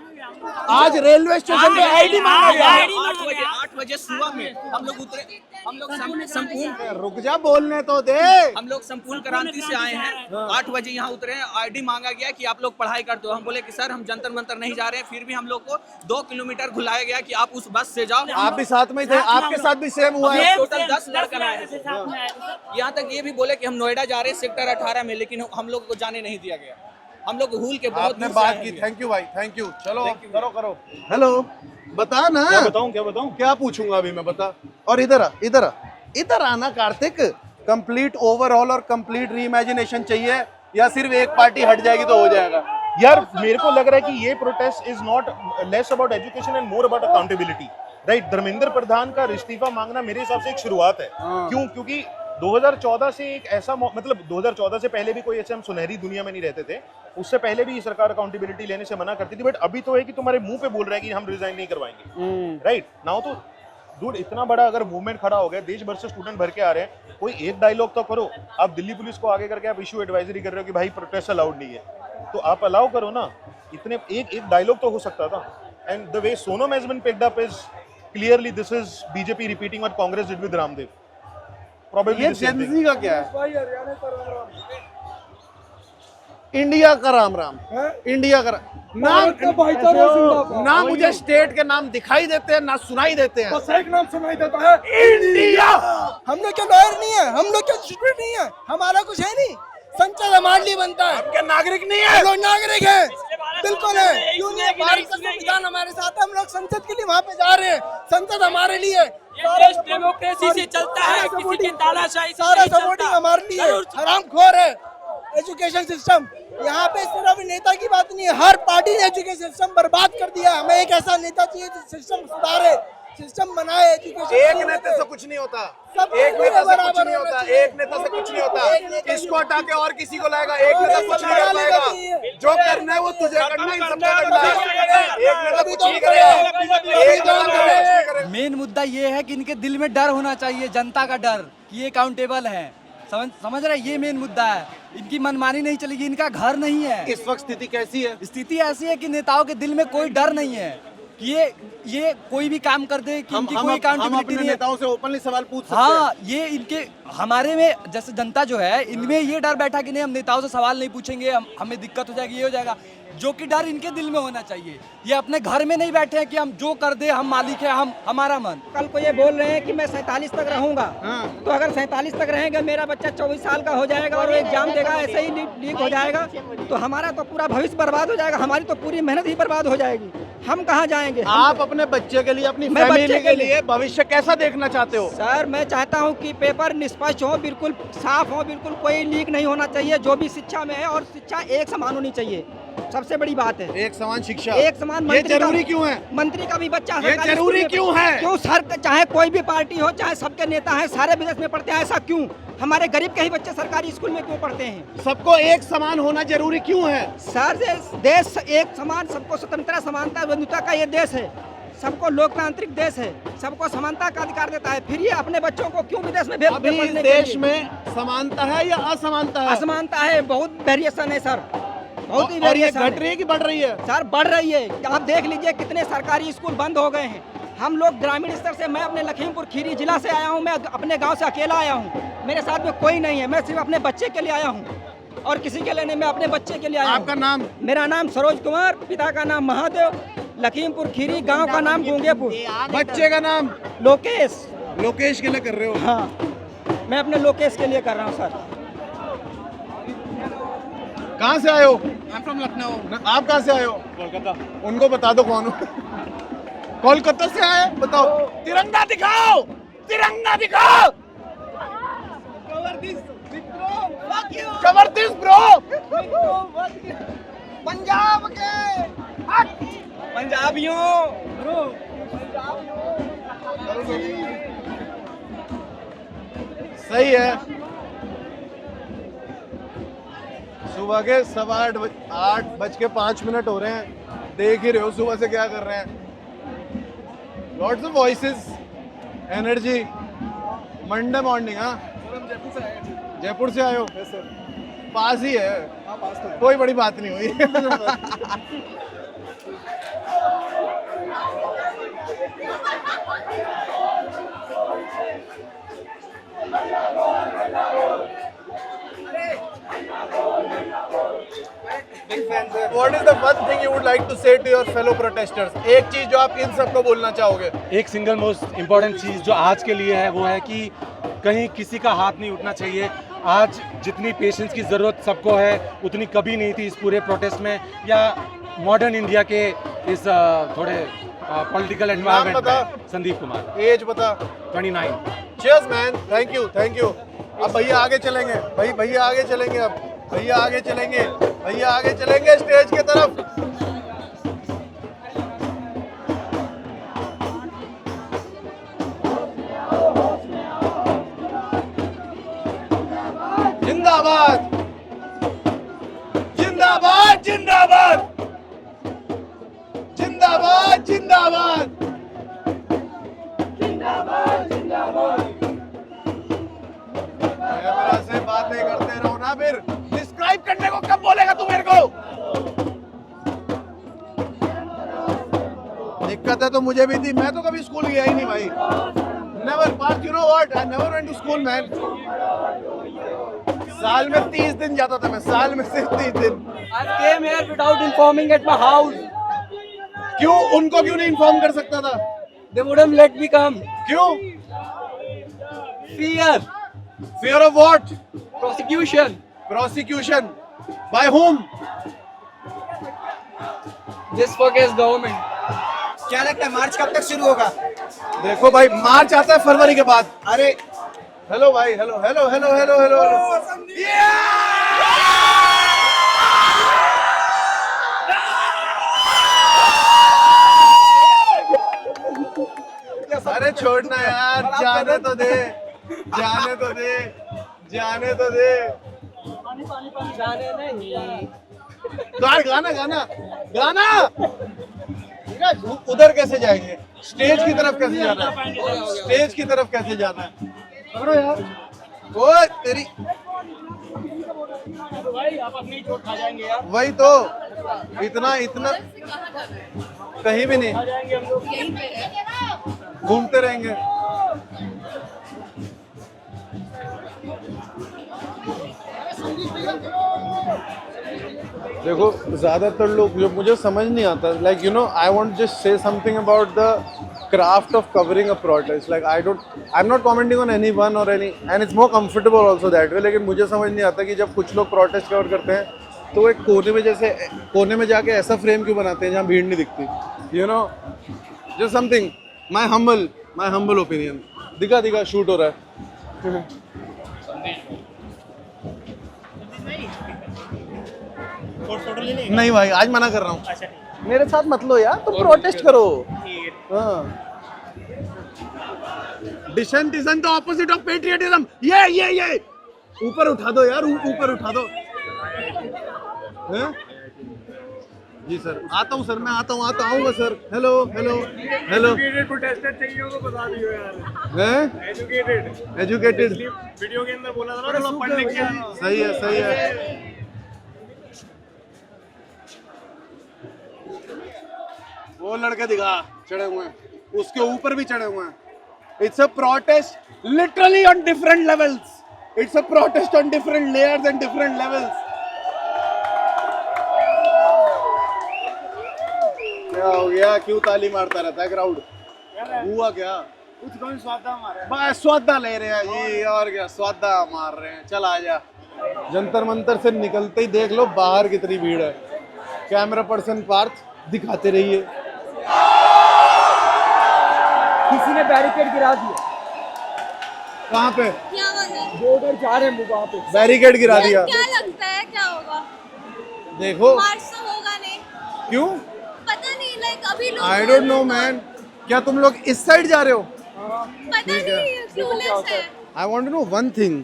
Speaker 1: आज रेलवे स्टेशन पे आईडी मांगा गया।
Speaker 3: 8 बजे सुबह में हम लोग उतरे। हम लोग संपूर्ण,
Speaker 1: रुक जा बोलने तो दे।
Speaker 3: हम लोग संपूर्ण क्रांति से आए हैं। 8 बजे यहाँ उतरे हैं। आईडी मांगा गया कि आप लोग पढ़ाई करते हो। हम बोले कि सर हम जंतर मंतर नहीं जा रहे हैं। फिर भी हम लोग को 2 किलोमीटर घुलाया गया कि आप उस बस से जाओ।
Speaker 1: आप भी साथ में थे? आपके साथ भी सेम हुआ है?
Speaker 3: टोटल 10 लड़का आए थे। यहाँ तक ये भी बोले कि हम नोएडा जा रहे हैं सेक्टर 18 में, लेकिन हम लोग को जाने नहीं दिया गया। हम लोग भूल के बहुत
Speaker 1: आपने बात की। थैंक यू भाई, थैंक यू। चलो करो। हेलो, बता ना। क्या बताऊं? क्या पूछूंगा अभी मैं, बता। और इधर आना कार्तिक। कंप्लीट ओवरऑल और कंप्लीट रीइमेजिनेशन चाहिए, या सिर्फ एक पार्टी हट जाएगी तो हो जाएगा?
Speaker 15: यार मेरे को लग रहा है कि ये protest is not less about education and more about accountability, right. Dharmendra Pradhan का इस्तीफा मांगना मेरे हिसाब से एक शुरुआत है। क्यों? क्योंकि 2014 से एक ऐसा मतलब 2014 से पहले भी कोई ऐसे हम सुनहरी दुनिया में नहीं रहते थे। उससे पहले भी सरकार अकाउंटेबिलिटी लेने से मना करती थी, बट अभी तो है कि तुम्हारे मुंह पे बोल रहा है कि हम रिजाइन नहीं करवाएंगे, राइट नाउ। तो डूड इतना बड़ा अगर मूवमेंट खड़ा हो गया, देश भर से स्टूडेंट भर के आ रहे हैं, कोई एक डायलॉग तो करो। आप दिल्ली पुलिस को आगे करके आप इशू एडवाइजरी कर रहे हो कि भाई प्रोटेस्ट अलाउड नहीं है, तो आप अलाउ करो ना। इतने एक डायलॉग तो हो सकता था। And the way Sonam has been picked up is clearly this is BJP repeating what Congress did with Ramdev.
Speaker 1: ये जेनजी का क्या है? इंडिया का राम राम, इंडिया का नाम। ना मुझे स्टेट के नाम दिखाई देते हैं ना सुनाई देते हैं।
Speaker 13: बस एक नाम सुनाई देता है, इंडिया। हम लोग क्या लॉयर नहीं है, हम लोग क्या स्टूडेंट नहीं है, हमारा कुछ है नहीं। संसद हमारे लिए बनता है।
Speaker 1: क्या नागरिक नहीं है?
Speaker 13: हम लोग नागरिक है, बिल्कुल है। क्यों नहीं? भारत का संविधान हमारे साथ है। हम लोग संसद के लिए वहाँ पे जा रहे हैं। संसद हमारे लिए
Speaker 2: डेमोक्रेसी से चलता है, किसी की तानाशाही से
Speaker 13: सारा
Speaker 2: नहीं चलता।
Speaker 13: सपोर्टिंग हमारे लिए हरामखोर है एजुकेशन सिस्टम। यहाँ पे सिर्फ नेता की बात नहीं है, हर पार्टी ने एजुकेशन सिस्टम बर्बाद कर दिया। हमें एक ऐसा नेता चाहिए जो सिस्टम सुधारे, सिस्टम बनाए। एजुकेशन
Speaker 1: एक नेता से कुछ नहीं होता, एक नेता से कुछ नहीं होता, एक नेता से कुछ नहीं होता। इसको हटा के और किसी को लाएगा, एक नेता कुछ नहीं कर पाएगा। जो करना है वो तुझे करना है, इन सबका करना है। एक नेता कुछ नहीं करेगा, एक नेता कुछ नहीं करेगा।
Speaker 3: मेन मुद्दा ये है कि इनके दिल में डर होना चाहिए, जनता का डर कि ये अकाउंटेबल है। समझ रहे, ये मेन मुद्दा है। इनकी मनमानी नहीं चलेगी, इनका घर नहीं है।
Speaker 1: इस वक्त स्थिति कैसी है?
Speaker 3: स्थिति ऐसी है कि नेताओं के दिल में कोई डर नहीं है कि ये कोई भी काम कर दे, कि इनकी कोई अकाउंटेबिलिटी नहीं है।
Speaker 1: नेताओं से ओपनली सवाल पूछ सकते हैं।
Speaker 3: हाँ, ये इनके हमारे में जैसे जनता जो है, इनमें ये डर बैठा कि नहीं हम नेताओं से सवाल नहीं पूछेंगे, हमें दिक्कत हो जाएगी, ये हो जाएगा। जो कि डर इनके दिल में होना चाहिए। ये अपने घर में नहीं बैठे हैं कि हम जो कर दे हम मालिक है, हम हमारा मन।
Speaker 2: कल को ये बोल रहे हैं कि मैं 47 तक रहूंगा, तो अगर 47 तक रहेंगे, मेरा बच्चा 24 साल का हो जाएगा और वो एग्जाम देगा, ऐसे ही लीक हो जाएगा, तो हमारा तो पूरा भविष्य बर्बाद हो जाएगा, हमारी तो पूरी मेहनत ही बर्बाद हो जाएगी। हम कहाँ जाएंगे?
Speaker 1: आप अपने बच्चे के लिए, अपनी फैमिली के लिए भविष्य कैसा देखना चाहते हो?
Speaker 2: सर मैं चाहता हूँ कि पेपर निष्पक्ष हो, बिल्कुल साफ हो, बिल्कुल कोई लीक नहीं होना चाहिए, जो भी शिक्षा में है, और शिक्षा एक समान होनी चाहिए। सबसे बड़ी बात है
Speaker 1: एक समान शिक्षा,
Speaker 2: एक समान।
Speaker 1: ये जरूरी क्यों है?
Speaker 2: मंत्री का भी बच्चा
Speaker 1: ये जरूरी क्यों है?
Speaker 2: क्यों सर? चाहे कोई भी पार्टी हो, चाहे सबके नेता हैं, सारे बिजनेस में पढ़ते हैं, ऐसा क्यों?
Speaker 12: हमारे गरीब के ही बच्चे सरकारी स्कूल में क्यों पढ़ते हैं?
Speaker 15: सबको एक समान होना जरूरी क्यों है?
Speaker 12: सर देश एक समान, सबको स्वतंत्रता समानता बंधुता का ये देश है, सबको लोकतांत्रिक देश है, सबको समानता का अधिकार देता है, फिर ये अपने बच्चों को क्यों विदेश में भेज
Speaker 15: अभी इस देश में समानता है या असमानता है?
Speaker 12: असमानता है, बहुत वेरिएशन है सर, बहुत ही
Speaker 15: और ये
Speaker 12: वेरिएशन
Speaker 15: घट रही है कि बढ़ रही है?
Speaker 12: सर बढ़ रही है। आप देख लीजिए कितने सरकारी स्कूल बंद हो गए हैं। हम लोग ग्रामीण स्तर से, मैं अपने लखीमपुर खीरी जिला से आया हूँ, मैं अपने गांव से अकेला आया हूँ, मेरे साथ में कोई नहीं है, मैं सिर्फ अपने बच्चे के लिए आया हूँ और किसी के लिए नहीं, मैं अपने बच्चे के लिए आया हूँ।
Speaker 15: आपका नाम?
Speaker 12: मेरा नाम सरोज कुमार, पिता का नाम महादेव, लखीमपुर खीरी, गांव का नाम गूंगेपुर।
Speaker 15: बच्चे का नाम?
Speaker 12: लोकेश।
Speaker 15: लोकेश के लिए कर रहे हो?
Speaker 12: हाँ, मैं अपने लोकेश के लिए कर रहा हूँ सर।
Speaker 15: कहाँ से आए हो?
Speaker 5: फ्रॉम लखनऊ।
Speaker 15: आप कहाँ से आए हो? कोलकाता। उनको बता दो कौन हो। कोलकाता से आए, बताओ। तिरंगा दिखाओ, तिरंगा दिखाओ। Cover this bro.
Speaker 12: पंजाब के पंजाबियों
Speaker 1: सही है। सुबह के 8:05 हो रहे हैं, देख ही रहे हो सुबह से क्या कर रहे हैं। Lots of voices, energy, Monday morning. हाँ, जयपुर से आए हो? पास ही है, कोई बड़ी बात नहीं हुई। What is the one thing you would like to say to your fellow protesters? एक चीज जो आप इन सबको बोलना चाहोगे?
Speaker 16: एक सिंगल मोस्ट इम्पोर्टेंट चीज़ जो आज के लिए है वो है कि कहीं किसी का हाथ नहीं उठना चाहिए। आज जितनी पेशेंस की ज़रूरत सबको है उतनी कभी नहीं थी इस पूरे प्रोटेस्ट में या मॉडर्न इंडिया के इस थोड़े पॉलिटिकल एनवायरनमेंट में। संदीप कुमार।
Speaker 1: एज बता।
Speaker 16: 29।
Speaker 1: Cheers man, thank you, thank you। अब भैया आगे चलेंगे, भैया आगे चलेंगे, अब भैया आगे चलेंगे, भैया आगे चलेंगे स्टेज के तरफ। जिंदाबाद, जिंदाबाद, जिंदाबाद, जिंदाबाद, जिंदाबाद, जिंदाबाद, जिंदाबाद। कैमरा से बातें करते रहो ना, फिर डिस्क्राइब करने को कब बोलेगा तू मेरे को? दिक्कत है तो मुझे भी थी, मैं तो कभी स्कूल गया ही नहीं भाई। Never pass, you know what, I never went to school man. साल में 30 दिन जाता था मैं, साल में सिर्फ 30 दिन।
Speaker 12: I came here without informing at my house.
Speaker 1: क्यों? उनको क्यों नहीं इन्फॉर्म कर सकता था?
Speaker 12: They wouldn't let me come.
Speaker 1: क्यों?
Speaker 12: Fear.
Speaker 1: Fear of what?
Speaker 12: Prosecution.
Speaker 1: Prosecution. By whom?
Speaker 12: This fucking government. क्या लगता है मार्च कब तक शुरू होगा?
Speaker 1: देखो भाई, मार्च आता है फरवरी के बाद। अरे हेलो भाई, hello hello hello hello hello. अरे छोड़ना यार, जाने तो दे, जाने तो दे, जाने तो दे।
Speaker 12: जाने नहीं।
Speaker 1: गाना गाना गाना। उधर कैसे जाएंगे? स्टेज की तरफ कैसे जाना है? स्टेज की तरफ कैसे जाना है? पकड़ो यार। ओए तेरी,
Speaker 11: भाई आप अपनी चोट खा जाएंगे यार।
Speaker 1: वही तो, इतना इतना कहीं भी नहीं, घूमते रहेंगे। देखो ज्यादातर लोग, जो मुझे समझ नहीं आता, like you know, I want just say something about the craft of covering a protest. Like I'm not commenting on anyone or any, and it's more comfortable also that way. लेकिन मुझे समझ नहीं आता कि जब कुछ लोग प्रोटेस्ट कवर करते हैं तो एक कोने में, जैसे कोने में जाके ऐसा फ्रेम क्यों बनाते हैं जहाँ भीड़ नहीं दिखती? You know, just something, my humble opinion. दिखा शूट हो रहा है। नहीं भाई, आज मना कर रहा हूँ। मेरे साथ मत लो यार, तुम प्रोटेस्ट करो। हाँ, dissent isn't the opposite of patriotism. ये ऊपर उठा दो यार, ऊपर उठा दो। हैं? जी सर, आता हूँ सर, मैं आता हूँ, आऊँगा sir. Hello hello hello.
Speaker 13: Protester चाहिए हो तो बता दियो यार।
Speaker 1: हैं? एजुकेटेड
Speaker 13: वीडियो के अंदर बोला था ना थोड़ा पढ़ लिख के।
Speaker 1: सही है, सही है। वो लड़के दिखा चढ़े हुए हैं, उसके ऊपर भी चढ़े हुए हैं। It's a protest literally on different levels. It's a protest on different layers and different levels. क्या हो गया? क्यों ताली मारता रहता है क्राउड? हुआ क्या?
Speaker 13: कुछ कौन स्वादा मारा?
Speaker 1: बस स्वादा ले रहे हैं जी, और क्या स्वादा मार रहे हैं। चल आजा। जंतर मंतर से निकलते ही देख लो बाहर कितनी भीड़ है। कैमरा पर्सन पार्थ दिखाते रहिए।
Speaker 2: किसी ने बैरिकेड गिरा दिया।
Speaker 1: कहाँ पे?
Speaker 2: वो उधर जा रहे हैं वहाँ पे
Speaker 1: बैरिकेड गिरा दिया।
Speaker 14: क्या लगता है क्या होगा?
Speaker 1: देखो
Speaker 14: मार्च तो होगा नहीं।
Speaker 1: क्यों?
Speaker 14: पता नहीं, लाइक अभी लोग
Speaker 1: आई डोंट नो मैन। क्या तुम लोग इस साइड जा रहे हो?
Speaker 14: पता नहीं, क्लूलेस है।
Speaker 1: I want to know one thing,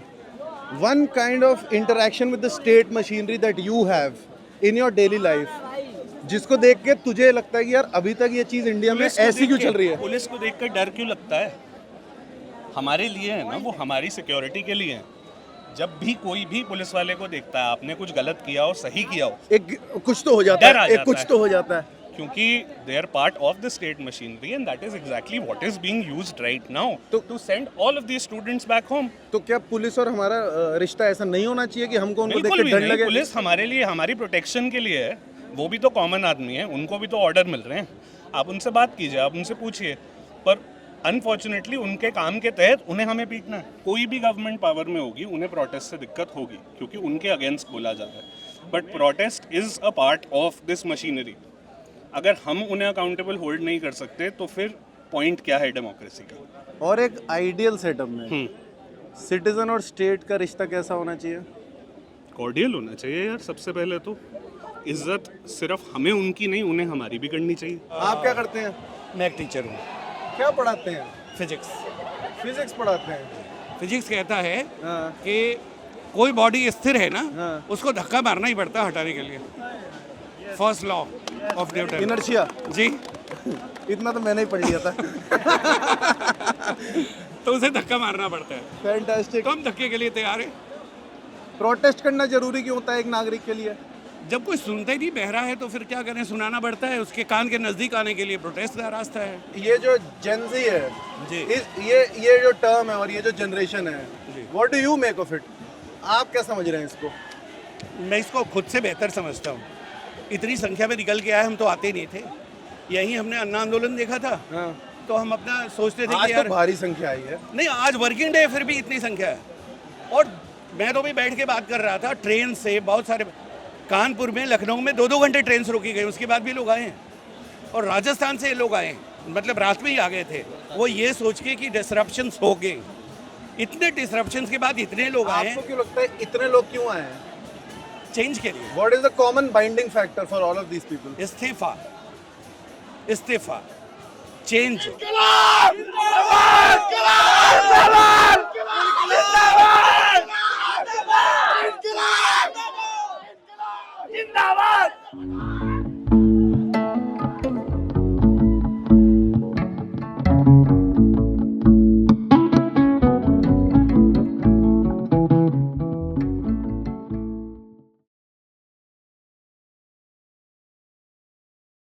Speaker 1: one kind of interaction with the state machinery that you have in your daily life, जिसको देख के तुझे लगता है कि यार अभी तक ये चीज इंडिया में ऐसी क्यों चल रही है?
Speaker 17: पुलिस को देख कर डर क्यों लगता है? हमारे लिए है ना, वो हमारी सिक्योरिटी के लिए है। जब भी कोई भी पुलिस वाले को देखता है, आपने कुछ गलत किया हो, सही किया हो,
Speaker 1: एक कुछ तो हो जाता है, एक कुछ तो हो जाता है,
Speaker 17: क्योंकि they are part of the state machinery and that is exactly what is being used right now to send all of these students back home.
Speaker 1: तो क्या पुलिस और हमारा रिश्ता ऐसा नहीं होना चाहिए कि हमको उनको देख
Speaker 17: बिल्कुल
Speaker 1: के
Speaker 17: भी
Speaker 1: डर
Speaker 17: नहीं।
Speaker 1: लगे?
Speaker 17: पुलिस हमारे लिए, हमारी प्रोटेक्शन के लिए है। वो भी तो कॉमन आदमी है, उनको भी तो ऑर्डर मिल रहे हैं। आप उनसे बात कीजिए, आप उनसे पूछिए, पर अनफॉर्चुनेटली उनके काम के तहत उन्हें हमें पीटना है। कोई भी गवर्नमेंट पावर में होगी, उन्हें प्रोटेस्ट से दिक्कत होगी क्योंकि उनके अगेंस्ट बोला जा रहा है। But protest is a part of this machinery. अगर हम उन्हें अकाउंटेबल होल्ड नहीं कर सकते तो फिर पॉइंट क्या है डेमोक्रेसी का?
Speaker 1: और एक आइडियल सेटअप में सिटीजन और स्टेट का रिश्ता कैसा होना चाहिए?
Speaker 17: कॉर्डियल होना चाहिए यार। सबसे पहले तो इज्जत सिर्फ हमें उनकी नहीं, उन्हें हमारी भी करनी चाहिए।
Speaker 1: आप क्या करते हैं?
Speaker 18: मैं एक टीचर हूँ।
Speaker 1: क्या पढ़ाते हैं?
Speaker 18: फिजिक्स।
Speaker 1: फिजिक्स पढ़ाते हैं।
Speaker 18: फिजिक्स कहता है कि कोई बॉडी स्थिर है ना, उसको धक्का मारना ही पड़ता है हटाने के लिए। First law of Newton.
Speaker 1: Inertia.
Speaker 18: जी।
Speaker 1: इतना तो मैंने ही पढ़ लिया था।
Speaker 18: तो उसे धक्का मारना पड़ता है।
Speaker 1: फैंटास्टिक।
Speaker 18: तो हम धक्के के लिए तैयार हैं।
Speaker 1: प्रोटेस्ट करना जरूरी क्यों होता है एक नागरिक के लिए?
Speaker 18: जब कोई सुनता ही नहीं, बहरा है, तो फिर क्या करें, सुनाना पड़ता है। उसके कान के नजदीक आने के लिए प्रोटेस्ट का रास्ता है।
Speaker 1: ये जो जेनजी है
Speaker 18: जी,
Speaker 1: ये जो टर्म है और ये जो जनरेशन है, what do you make of it? आप क्या समझ रहे हैं इसको?
Speaker 18: मैं इसको खुद से बेहतर समझता हूँ। इतनी संख्या में निकल के आए, हम तो आते ही नहीं थे। यहीं हमने अन्ना आंदोलन देखा था, तो हम अपना सोचते थे
Speaker 1: आज
Speaker 18: कि यार
Speaker 1: तो भारी संख्या आई है।
Speaker 18: नहीं, आज वर्किंग डे फिर भी इतनी संख्या है। और मैं तो भी बैठ के बात कर रहा था, ट्रेन से बहुत सारे, कानपुर में, लखनऊ में 2-2 घंटे ट्रेन से रोकी गई, उसके बाद भी लोग आए हैं। और राजस्थान से लोग आए, मतलब रात में ही आ गए थे, वो ये सोच के कि डिसरप्शंस हो गए। इतने डिसरप्शंस के बाद इतने लोग आए।
Speaker 1: आपको क्यों लगता है इतने लोग क्यों आए हैं?
Speaker 18: चेंज के लिए।
Speaker 1: What is the common binding factor for all of these people?
Speaker 18: इस्तीफा, इस्तीफा, चेंज।